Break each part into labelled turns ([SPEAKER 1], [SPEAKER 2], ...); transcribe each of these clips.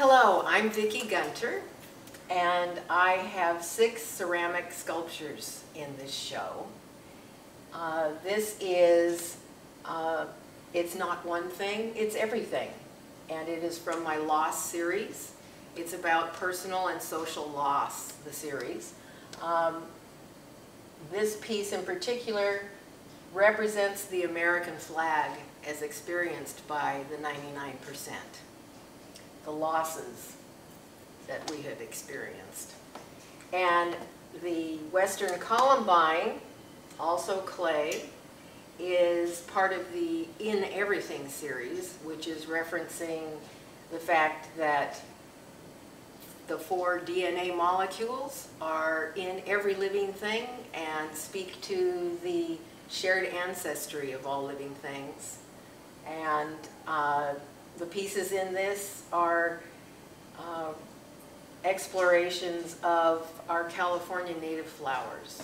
[SPEAKER 1] Hello, I'm Vicki Gunter, and I have 6 ceramic sculptures in this show. This is, it's not one thing, it's everything. And it is from my Loss series. It's about personal and social loss, the series. This piece in particular represents the American flag as experienced by the 99%. The losses that we have experienced. And the Western Columbine, also clay, is part of the In Everything series, which is referencing the fact that the 4 DNA molecules are in every living thing and speak to the shared ancestry of all living things. And the pieces in this are explorations of our California native flowers.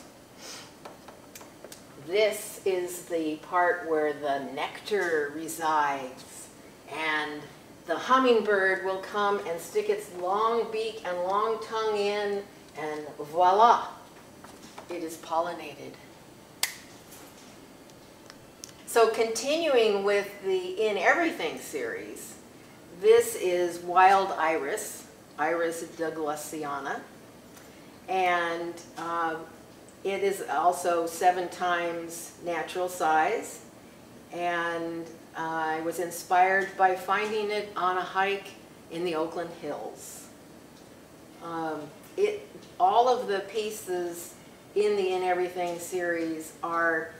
[SPEAKER 1] This is the part where the nectar resides, and the hummingbird will come and stick its long beak and long tongue in, and voila, it is pollinated. So continuing with the In Everything series, this is wild iris, Iris douglassiana, and it is also 7 times natural size, and I was inspired by finding it on a hike in the Oakland Hills. All of the pieces in the In Everything series are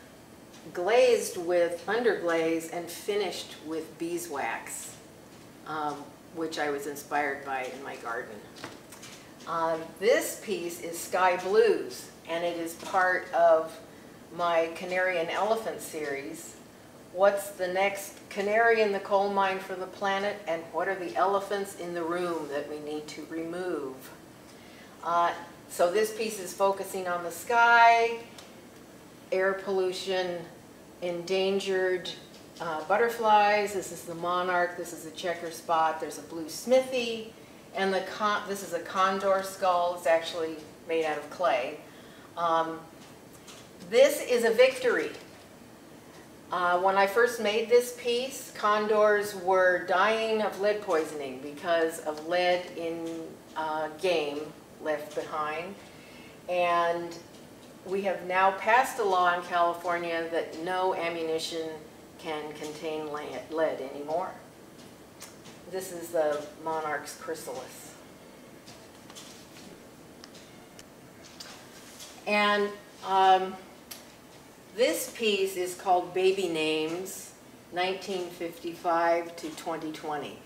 [SPEAKER 1] glazed with underglaze and finished with beeswax, which I was inspired by in my garden. This piece is Sky Blues, and it is part of my Canary and Elephant series. What's the next canary in the coal mine for the planet, and what are the elephants in the room that we need to remove? So this piece is focusing on the sky, air pollution, endangered butterflies. This is the monarch, this is a checker spot, there's a blue smithy, and this is a condor skull. It's actually made out of clay. This is a victory. When I first made this piece, condors were dying of lead poisoning because of lead in game left behind. And we have now passed a law in California that no ammunition can contain lead anymore. This is the monarch's chrysalis. And this piece is called Baby Names, 1955 to 2020.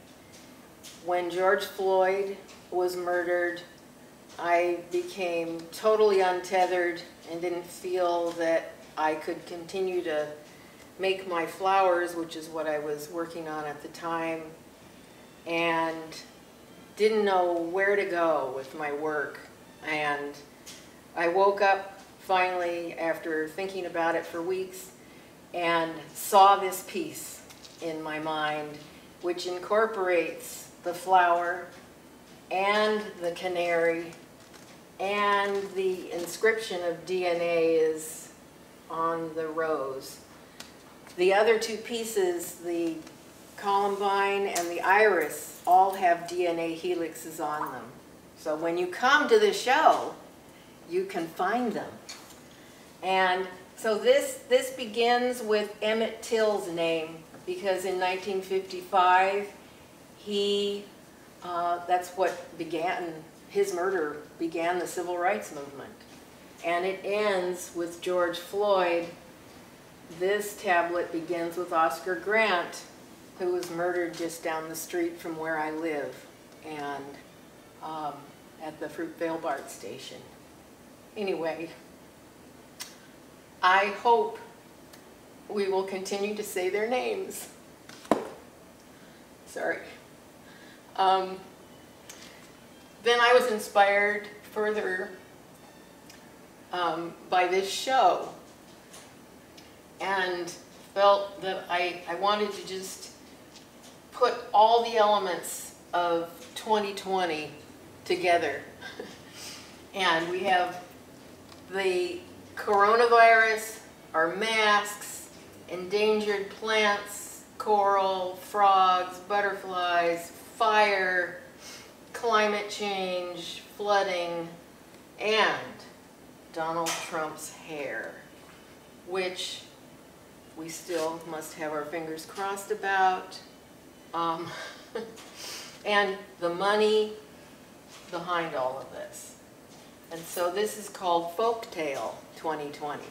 [SPEAKER 1] When George Floyd was murdered, I became totally untethered and didn't feel that I could continue to make my flowers, which is what I was working on at the time, and didn't know where to go with my work. And I woke up finally after thinking about it for weeks and saw this piece in my mind, which incorporates the flower and the canary, and the inscription of DNA is on the rose. The other 2 pieces, the columbine and the iris, all have DNA helixes on them. So when you come to the show, you can find them. And so this begins with Emmett Till's name, because in 1955, that's what began, his murder began the civil rights movement. And it ends with George Floyd. This tablet begins with Oscar Grant, who was murdered just down the street from where I live, and at the Fruitvale BART station. Anyway, I hope we will continue to say their names. Sorry. Then I was inspired further by this show, and felt that I wanted to just put all the elements of 2020 together. And we have the coronavirus, our masks, endangered plants, coral, frogs, butterflies, fire, climate change, flooding, and Donald Trump's hair, which we still must have our fingers crossed about, and the money behind all of this. And so this is called Folktale 2020.